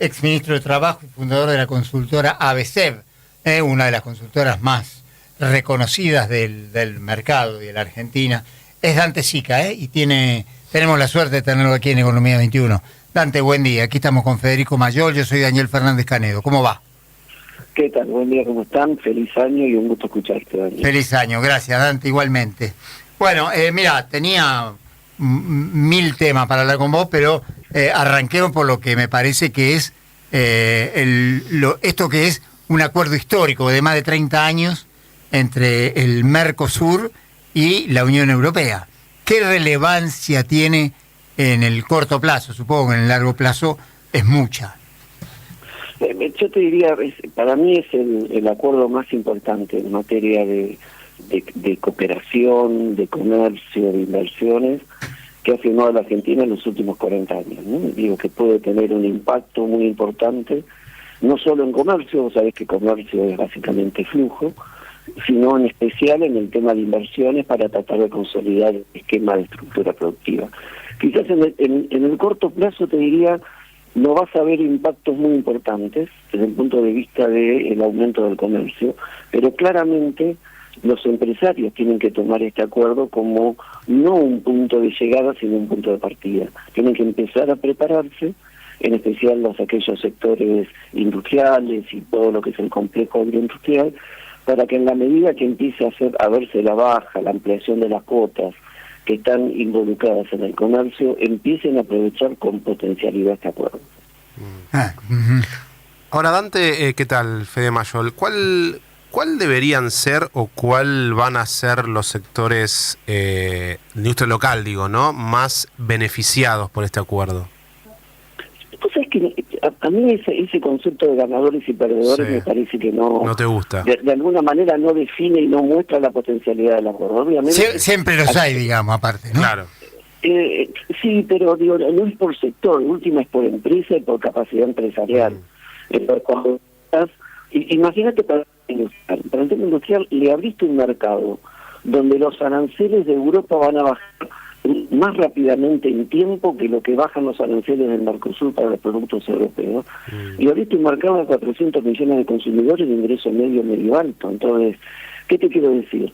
exministro de Trabajo y fundador de la consultora ABCEB, una de las consultoras más reconocidas del mercado y de la Argentina. Es Dante Sica, y tenemos la suerte de tenerlo aquí en Economía 21. Dante, buen día. Aquí estamos con Federico Mayol, yo soy Daniel Fernández Canedo. ¿Cómo va? ¿Qué tal? Buen día, ¿cómo están? Feliz año y un gusto escucharte, Daniel. Feliz año, gracias, Dante, igualmente. Bueno, mira, tenía mil temas para hablar con vos, pero arranquemos por lo que me parece que es esto que es un acuerdo histórico de más de 30 años entre el Mercosur y la Unión Europea. ¿Qué relevancia tiene en el corto plazo? Supongo que en el largo plazo es mucha. Yo te diría, para mí es el acuerdo más importante en materia de cooperación, de comercio, de inversiones que ha firmado la Argentina en los últimos 40 años, ¿no? Digo que puede tener un impacto muy importante, no solo en comercio, vos sabés que comercio es básicamente flujo, sino en especial en el tema de inversiones para tratar de consolidar el esquema de estructura productiva. Quizás en el corto plazo te diría, no vas a ver impactos muy importantes desde el punto de vista del aumento del comercio, pero claramente los empresarios tienen que tomar este acuerdo como no un punto de llegada, sino un punto de partida. Tienen que empezar a prepararse, en especial aquellos sectores industriales y todo lo que es el complejo agroindustrial, para que en la medida que empiece a verse la baja, la ampliación de las cuotas que están involucradas en el comercio, empiecen a aprovechar con potencialidad este acuerdo. Ahora, Dante, ¿qué tal, Fede Mayol? ¿Cuál deberían ser o cuál van a ser los sectores de industria local, ¿no?, más beneficiados por este acuerdo? Pues es que a mí ese concepto de ganadores y perdedores me parece que no te gusta. De alguna manera no define y no muestra la potencialidad del acuerdo. Obviamente siempre los hay, digamos, aparte, ¿no? Claro. Sí, pero digo, no es por sector, última es por empresa y por capacidad empresarial. Imagínate para el tema industrial le abriste un mercado donde los aranceles de Europa van a bajar más rápidamente en tiempo que lo que bajan los aranceles del Mercosur para los productos europeos. Y ahorita un mercado de 400 millones de consumidores de ingreso medio alto. Entonces, ¿qué te quiero decir?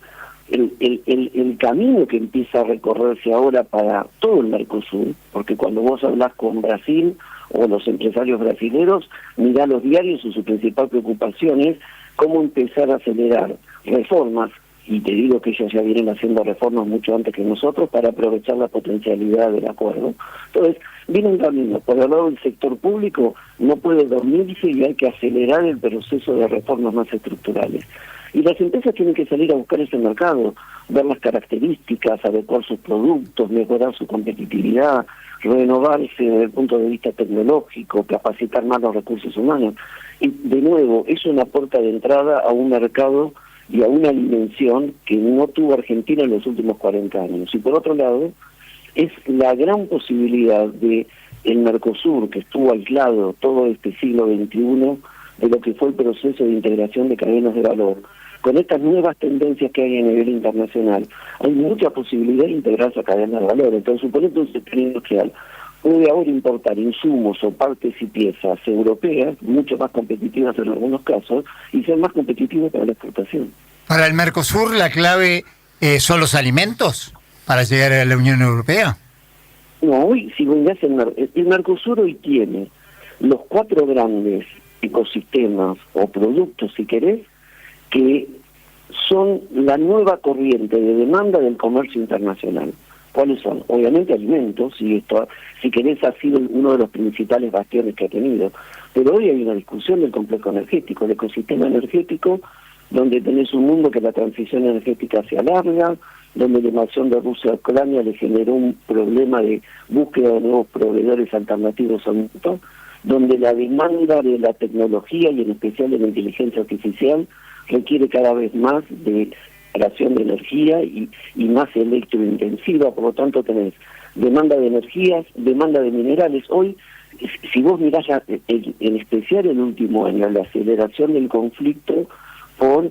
El camino que empieza a recorrerse ahora para todo el Mercosur, porque cuando vos hablás con Brasil o los empresarios brasileños, mirá los diarios y su principal preocupación es cómo empezar a acelerar reformas, y te digo que ellos ya vienen haciendo reformas mucho antes que nosotros para aprovechar la potencialidad del acuerdo. Entonces, viene un camino. Por el lado del sector público, no puede dormirse y hay que acelerar el proceso de reformas más estructurales. Y las empresas tienen que salir a buscar ese mercado, ver las características, adecuar sus productos, mejorar su competitividad, renovarse desde el punto de vista tecnológico, capacitar más los recursos humanos. Y de nuevo, es una puerta de entrada a un mercado y a una dimensión que no tuvo Argentina en los últimos 40 años. Y por otro lado, es la gran posibilidad de el Mercosur, que estuvo aislado todo este siglo XXI de lo que fue el proceso de integración de cadenas de valor. Con estas nuevas tendencias que hay a nivel internacional, hay mucha posibilidad de integrarse a cadenas de valor. Entonces, suponete un sector industrial puede ahora importar insumos o partes y piezas europeas, mucho más competitivas en algunos casos, y ser más competitivos para la exportación. ¿Para el Mercosur la clave son los alimentos para llegar a la Unión Europea? No, hoy, si mirás el Mercosur hoy tiene los 4 grandes ecosistemas o productos, si querés, que son la nueva corriente de demanda del comercio internacional. ¿Cuáles son? Obviamente alimentos, y esto, si querés, ha sido uno de los principales bastiones que ha tenido. Pero hoy hay una discusión del complejo energético, el ecosistema energético, donde tenés un mundo que la transición energética se alarga, donde la invasión de Rusia a Ucrania le generó un problema de búsqueda de nuevos proveedores alternativos al mundo, donde la demanda de la tecnología y en especial de la inteligencia artificial requiere cada vez más de generación de energía y más electrointensiva. Por lo tanto tenés demanda de energías, demanda de minerales. Hoy, si vos mirás en especial el último año, la aceleración del conflicto por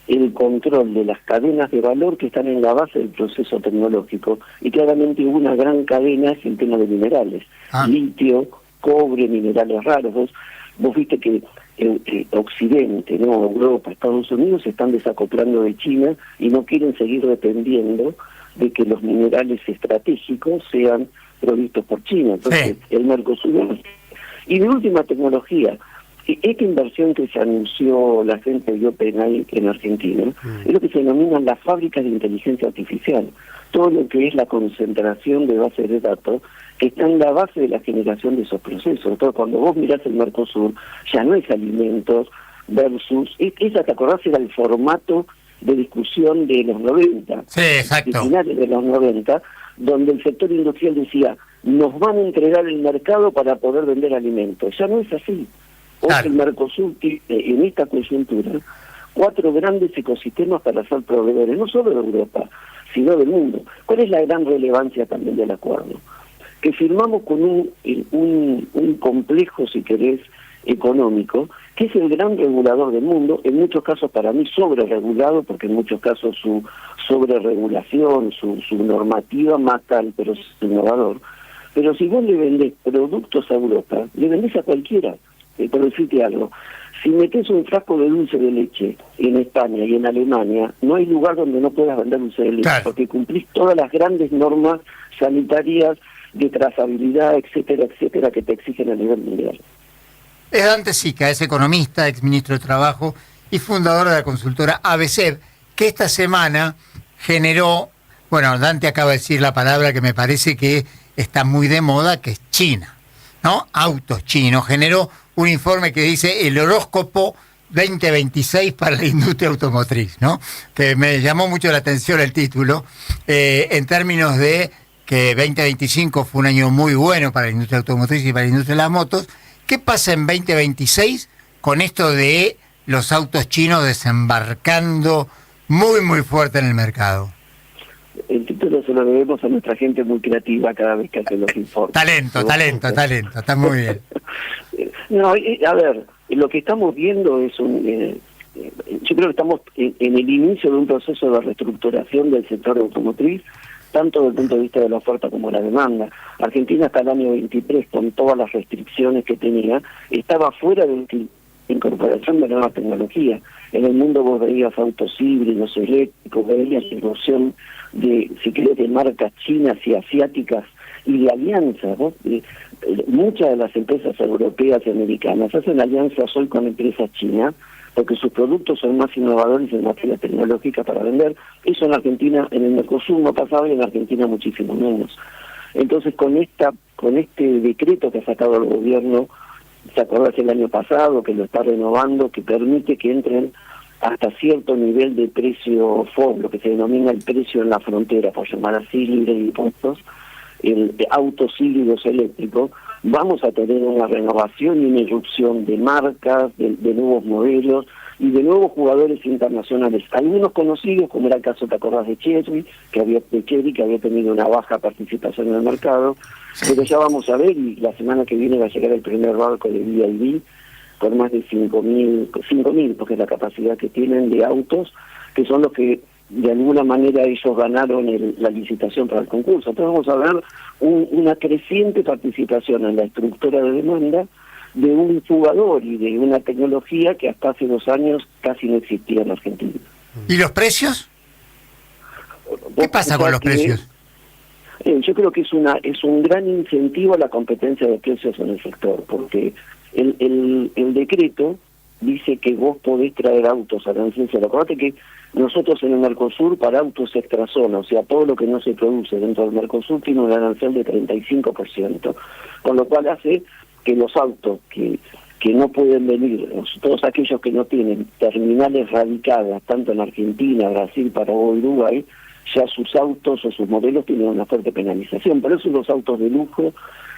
el control de las cadenas de valor que están en la base del proceso tecnológico, y claramente una gran cadena es el tema de minerales, litio, cobre, minerales raros. Vos viste que Occidente, ¿no? Europa, Estados Unidos se están desacoplando de China y no quieren seguir dependiendo de que los minerales estratégicos sean provistos por China. Entonces, el Mercosur. Y de última tecnología, esta inversión que se anunció la gente de OpenAI en Argentina, es lo que se denominan las fábricas de inteligencia artificial. Todo lo que es la concentración de bases de datos que está en la base de la generación de esos procesos. Entonces, cuando vos mirás el Mercosur, ya no es alimentos versus... Esa, ¿te acordás? Era el formato de discusión de los 90. Sí, exacto. De finales de los 90, donde el sector industrial decía, nos van a entregar el mercado para poder vender alimentos. Ya no es así. Hoy el Mercosur tiene, en esta coyuntura, 4 grandes ecosistemas para ser proveedores, no solo de Europa, sino del mundo. ¿Cuál es la gran relevancia también del acuerdo? Que firmamos con un complejo, si querés, económico, que es el gran regulador del mundo, en muchos casos para mí sobreregulado, porque en muchos casos su sobreregulación, su normativa mata al pero es innovador. Pero si vos le vendés productos a Europa, le vendés a cualquiera. Por decirte algo, si metés un frasco de dulce de leche en España y en Alemania, no hay lugar donde no puedas vender dulce de leche, porque cumplís todas las grandes normas sanitarias de trazabilidad, etcétera, etcétera, que te exigen a nivel mundial. Es Dante Sica, es economista, exministro de Trabajo y fundador de la consultora ABC, que esta semana generó, bueno, Dante acaba de decir la palabra que me parece que está muy de moda, que es China, ¿no? Autos chinos. Generó un informe que dice el horóscopo 2026 para la industria automotriz, ¿no? Que me llamó mucho la atención el título, en términos de que 2025 fue un año muy bueno para la industria automotriz y para la industria de las motos. ¿Qué pasa en 2026 con esto de los autos chinos desembarcando muy, muy fuerte en el mercado? El título se lo debemos a nuestra gente muy creativa cada vez que hace los informes. Talento, está muy bien. No, a ver, lo que estamos viendo es yo creo que estamos en el inicio de un proceso de reestructuración del sector automotriz, tanto desde el punto de vista de la oferta como la demanda. Argentina hasta el año 23, con todas las restricciones que tenía, estaba fuera de la incorporación de nuevas tecnologías. En el mundo vos veías autos híbridos, eléctricos, veías la erosión de, si querés, de marcas chinas y asiáticas y de alianzas, ¿no? Muchas de las empresas europeas y americanas hacen alianzas hoy con empresas chinas porque sus productos son más innovadores en materia tecnológica para vender. Eso en Argentina, en el Mercosur no pasaba y en Argentina muchísimo menos. Entonces con este decreto que ha sacado el gobierno, ¿se acordás el año pasado, que lo está renovando, que permite que entren hasta cierto nivel de precio FOB, lo que se denomina el precio en la frontera, por llamar así, libre de impuestos, el autos híbridos eléctricos, vamos a tener una renovación y una irrupción de marcas, de nuevos modelos y de nuevos jugadores internacionales. Algunos conocidos, como era el caso, ¿te acordás de Chery, que había tenido una baja participación en el mercado? Pero ya vamos a ver, y la semana que viene va a llegar el primer barco de BYD con más de 5.000, porque es la capacidad que tienen de autos, que son los que de alguna manera ellos ganaron la licitación para el concurso. Entonces vamos a ver una creciente participación en la estructura de demanda de un jugador y de una tecnología que hasta hace 2 años casi no existía en Argentina. ¿Y los precios? ¿Qué pasa con los precios? Yo creo que es un gran incentivo a la competencia de precios en el sector, porque el decreto dice que vos podés traer autos aranceles. Acordate que nosotros en el Mercosur, para autos extrazona, o sea, todo lo que no se produce dentro del Mercosur, tiene un arancel de 35%, con lo cual hace que los autos que no pueden venir, todos aquellos que no tienen terminales radicadas, tanto en Argentina, Brasil, Paraguay, Uruguay, ya sus autos o sus modelos tienen una fuerte penalización. Por eso los autos de lujo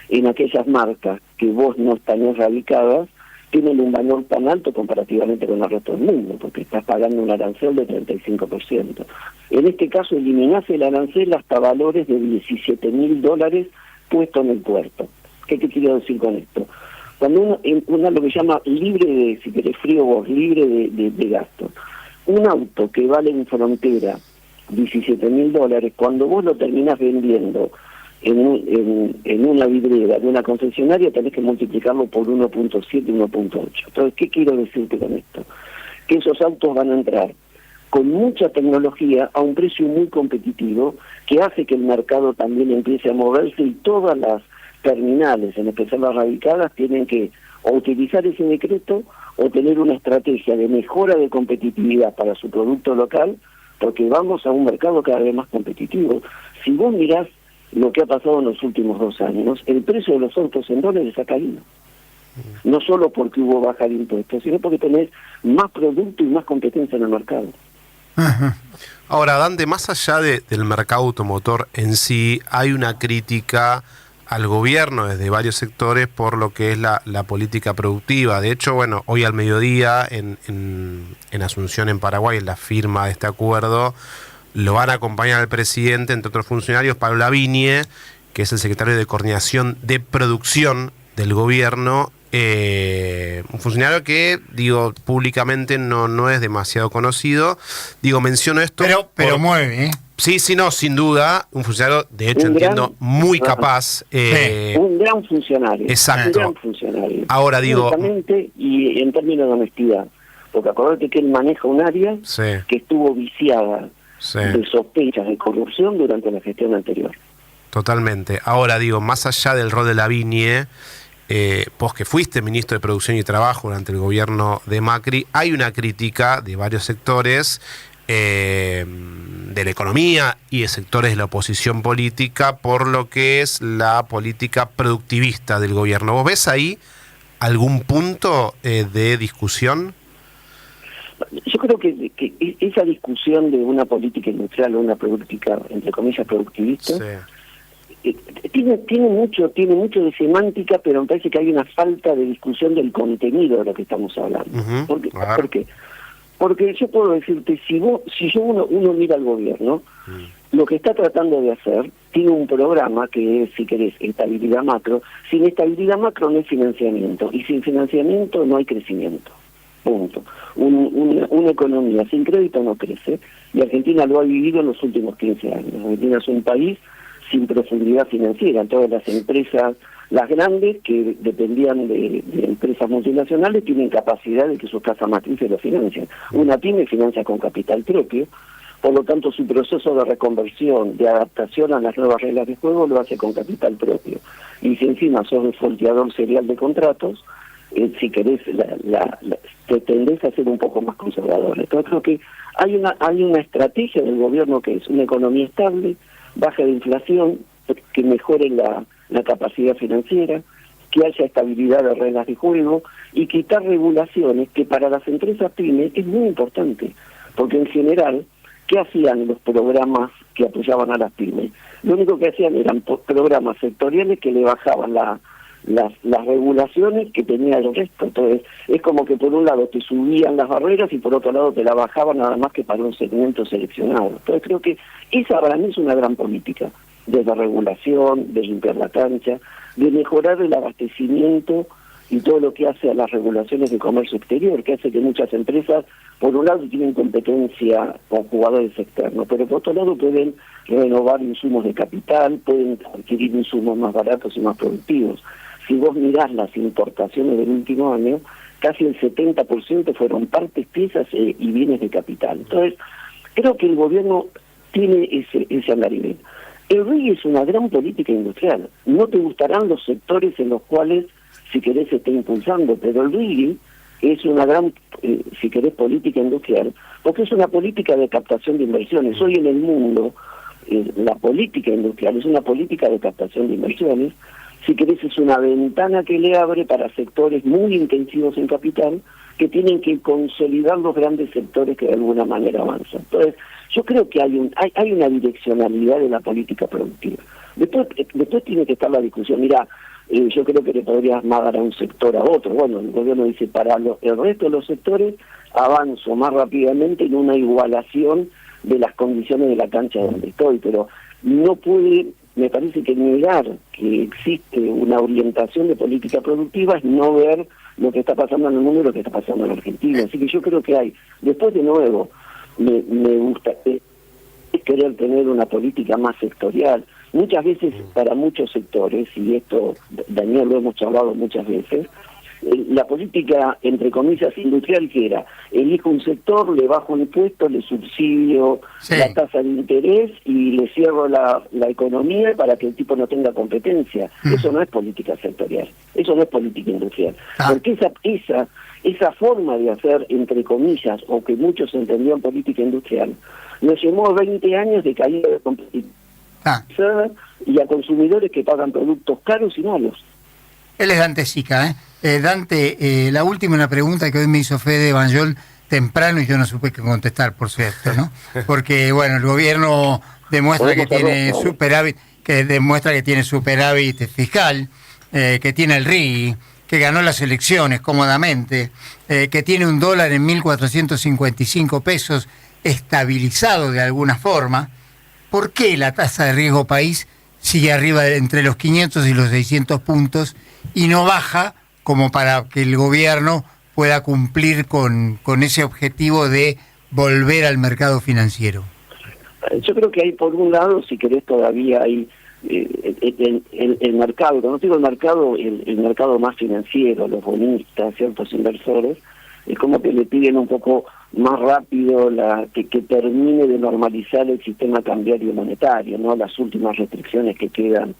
en aquellas marcas que vos no están radicadas tienen un valor tan alto comparativamente con el resto del mundo, porque estás pagando un arancel de 35%. En este caso eliminás el arancel hasta valores de $17.000 puesto en el puerto. ¿Qué te quiero decir con esto? Cuando uno lo que llama libre de, si querés frío vos, libre de gasto, un auto que vale en frontera $17.000, cuando vos lo terminás vendiendo en una vidriera de una concesionaria tenés que multiplicarlo por 1.7, 1.8. Entonces, ¿qué quiero decirte con esto? Que esos autos van a entrar con mucha tecnología a un precio muy competitivo que hace que el mercado también empiece a moverse y todas las terminales, en especial las radicadas, tienen que o utilizar ese decreto o tener una estrategia de mejora de competitividad para su producto local, porque vamos a un mercado cada vez más competitivo. Si vos mirás lo que ha pasado en los últimos 2 años, el precio de los autos en dólares ha caído. No solo porque hubo baja de impuestos, sino porque tenés más producto y más competencia en el mercado. Ajá. Ahora, Dante, más allá del mercado automotor en sí, hay una crítica al gobierno desde varios sectores por lo que es la política productiva. De hecho, bueno, hoy al mediodía en Asunción, en Paraguay, en la firma de este acuerdo, lo van a acompañar al presidente, entre otros funcionarios, Pablo Lavigne, que es el secretario de Coordinación de Producción del gobierno, un funcionario que, digo, públicamente no es demasiado conocido. Digo, menciono esto... Pero mueve, ¿eh? Sí, no, sin duda, un funcionario, de hecho, entiendo, muy capaz. Un gran funcionario. Exacto. Un gran funcionario. Ahora digo... Y en términos de honestidad, porque acordate que él maneja un área que estuvo viciada de sospechas de corrupción durante la gestión anterior. Totalmente. Ahora digo, más allá del rol de Lavigne, vos que fuiste ministro de Producción y Trabajo durante el gobierno de Macri, hay una crítica de varios sectores de la economía y de sectores de la oposición política por lo que es la política productivista del gobierno. ¿Vos ves ahí algún punto de discusión? Yo creo que esa discusión de una política industrial o una política, entre comillas, productivista, tiene mucho de semántica, pero me parece que hay una falta de discusión del contenido de lo que estamos hablando. ¿Por qué? Porque yo puedo decirte, si uno mira al gobierno, lo que está tratando de hacer, tiene un programa que es, si querés, estabilidad macro. Sin estabilidad macro no hay financiamiento, y sin financiamiento no hay crecimiento. Punto. Una economía sin crédito no crece, y Argentina lo ha vivido en los últimos 15 años. Argentina es un país sin profundidad financiera. Todas las empresas, las grandes, que dependían de empresas multinacionales, tienen capacidad de que sus casas matrices lo financien. Una pyme financia con capital propio, por lo tanto su proceso de reconversión, de adaptación a las nuevas reglas de juego, lo hace con capital propio. Y si encima sos un folteador serial de contratos, si querés, te tendés a ser un poco más conservador. Entonces creo que hay una estrategia del gobierno que es una economía estable, baja de inflación, que mejore la capacidad financiera, que haya estabilidad de reglas de juego y quitar regulaciones que para las empresas pymes es muy importante, porque en general, ¿qué hacían los programas que apoyaban a las pymes? Lo único que hacían eran programas sectoriales que le bajaban las regulaciones que tenía el resto. Entonces, es como que por un lado te subían las barreras y por otro lado te la bajaban nada más que para un segmento seleccionado. Entonces, creo que esa para mí es una gran política, desde regulación, de limpiar la cancha, de mejorar el abastecimiento y todo lo que hace a las regulaciones de comercio exterior, que hace que muchas empresas, por un lado, tienen competencia con jugadores externos, pero por otro lado pueden renovar insumos de capital, pueden adquirir insumos más baratos y más productivos. Si vos mirás las importaciones del último año, casi el 70% fueron partes, piezas y bienes de capital. Entonces, creo que el gobierno tiene ese andarivel. El RIGI es una gran política industrial. No te gustarán los sectores en los cuales, si querés, se está impulsando, pero el RIGI es una gran, si querés, política industrial, porque es una política de captación de inversiones. Hoy en el mundo, la política industrial es una política de captación de inversiones. Si querés, es una ventana que le abre para sectores muy intensivos en capital que tienen que consolidar los grandes sectores que de alguna manera avanzan. Entonces, yo creo que hay una direccionalidad de la política productiva. Después tiene que estar la discusión. Mirá, yo creo que le podrías mandar a un sector a otro. Bueno, el gobierno dice, para el resto de los sectores avanzo más rápidamente en una igualación de las condiciones de la cancha donde estoy, pero no puede... Me parece que negar que existe una orientación de política productiva es no ver lo que está pasando en el mundo y lo que está pasando en Argentina. Así que yo creo que hay, después de nuevo, me gusta querer tener una política más sectorial. muchas veces para muchos sectores, y esto, Daniel, lo hemos charlado muchas veces, la política, entre comillas, industrial, que era, elijo un sector, le bajo impuestos, le subsidio la tasa de interés y le cierro la economía para que el tipo no tenga competencia. Eso no es política sectorial, eso no es política industrial. Porque esa forma de hacer, entre comillas, o que muchos entendían política industrial, nos llevó 20 años de caída de competitividad y a consumidores que pagan productos caros y malos. Él es Dante Sica, ¿eh? Dante, la última una pregunta que hoy me hizo Fede Banjol temprano y yo no supe qué contestar, por cierto, ¿no? Porque, bueno, el gobierno demuestra que tiene superávit fiscal, que tiene el RIGI, que ganó las elecciones cómodamente, que tiene un dólar en 1.455 pesos estabilizado de alguna forma. ¿Por qué la tasa de riesgo país sigue arriba entre los 500 y los 600 puntos y no baja como para que el gobierno pueda cumplir con ese objetivo de volver al mercado financiero? Yo creo que hay, por un lado, si querés, todavía hay el mercado, cuando digo el mercado más financiero, los bonistas, ciertos inversores, es como que le piden un poco más rápido que termine de normalizar el sistema cambiario monetario, ¿no? Las últimas restricciones que quedan,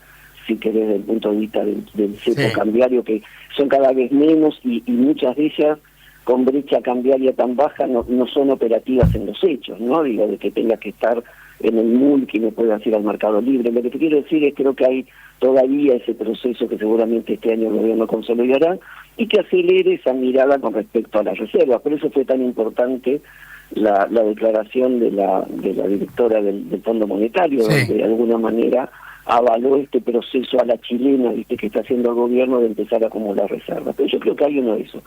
si querés, desde el punto de vista del cepo cambiario, que son cada vez menos y muchas de ellas, con brecha cambiaria tan baja, no son operativas en los hechos, ¿no? Digo, de que tenga que estar en el MUL, que no pueda ir al mercado libre. Lo que te quiero decir es que creo que hay todavía ese proceso que seguramente este año el gobierno consolidará y que acelere esa mirada con respecto a las reservas. Por eso fue tan importante la declaración de la directora del Fondo Monetario, donde de alguna manera avaló este proceso a la chilena, viste, que está haciendo el gobierno de empezar a acumular reservas. Pero yo creo que hay uno de eso.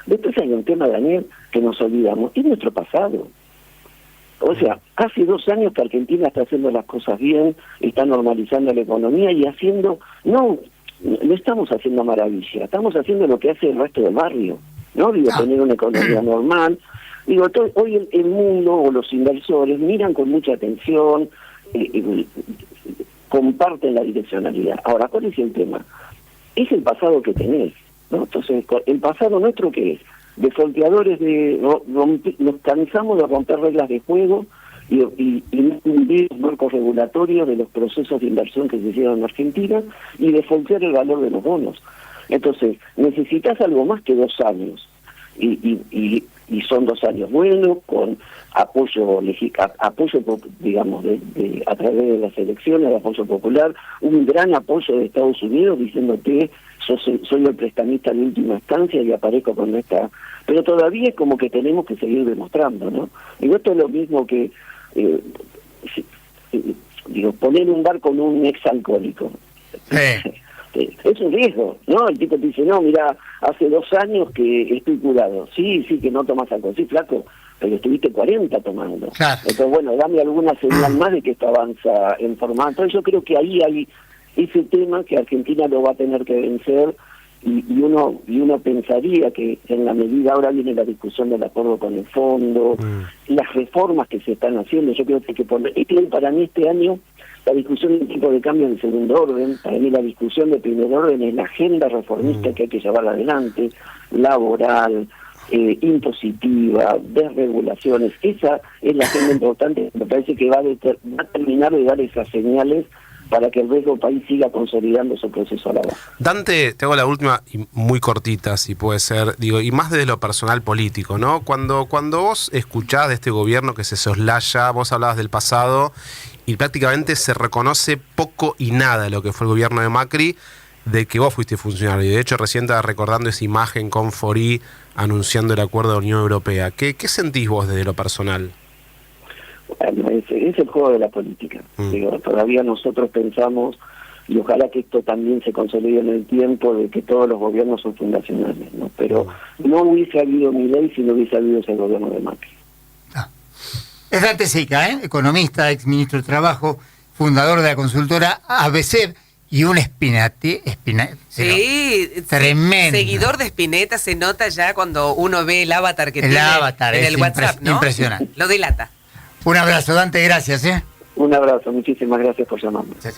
Después hay un tema, Daniel, que nos olvidamos, es nuestro pasado. O sea, hace 2 años que Argentina está haciendo las cosas bien, está normalizando la economía y no estamos haciendo maravilla, estamos haciendo lo que hace el resto del barrio, ¿no? Digo, tener una economía normal. Digo, hoy el mundo o los inversores miran con mucha atención, comparten la direccionalidad. Ahora, ¿cuál es el tema? Es el pasado que tenés, ¿no? Entonces, el pasado nuestro, ¿qué es? De folteadores, nos cansamos de romper reglas de juego y no cumplir los marcos regulatorios de los procesos de inversión que se hicieron en Argentina y de foltear el valor de los bonos. Entonces, necesitas algo más que 2 años. Y son 2 años buenos, con apoyo, digamos, a través de las elecciones, de apoyo popular, un gran apoyo de Estados Unidos diciéndote soy el prestamista de última instancia y aparezco con esta... Pero todavía es como que tenemos que seguir demostrando, ¿no? Y esto es lo mismo que, poner un bar con un exalcohólico. Es un riesgo, ¿no? El tipo te dice, no, mira, hace 2 años que estoy curado. Sí, que no tomas alcohol. Sí, flaco, pero estuviste 40 tomando. Claro. Entonces, bueno, dame alguna señal más de que esto avanza en formato. Entonces yo creo que ahí hay ese tema que Argentina lo va a tener que vencer y uno pensaría que en la medida, ahora viene la discusión del acuerdo con el fondo, las reformas que se están haciendo, yo creo que hay que poner, para mí este año la discusión del tipo de cambio en segundo orden, para mí la discusión de primer orden es la agenda reformista que hay que llevar adelante, laboral, impositiva, desregulaciones, esa es la agenda importante, me parece que va a terminar de dar esas señales para que el resto del país siga consolidando su proceso a la baja. Dante, te hago la última y muy cortita, si puede ser, y más desde lo personal político, ¿no? Cuando vos escuchás de este gobierno que se soslaya, vos hablabas del pasado y prácticamente se reconoce poco y nada de lo que fue el gobierno de Macri, de que vos fuiste funcionario. Y de hecho recién estaba recordando esa imagen con Forí anunciando el acuerdo de la Unión Europea. ¿Qué sentís vos desde lo personal? Bueno, es el juego de la política. Digo, todavía nosotros pensamos, y ojalá que esto también se consolide en el tiempo, de que todos los gobiernos son fundacionales, ¿no? Pero no hubiese habido Milei si no hubiese habido ese gobierno de Macri. Es Dante Sica, economista, ex ministro de Trabajo, fundador de la consultora ABC y un tremendo. Seguidor de Spinetta, se nota ya cuando uno ve el avatar que tiene en el WhatsApp, ¿no? Impresionante. Lo delata. Un abrazo, Dante, gracias. Un abrazo, muchísimas gracias por llamarme. Sí.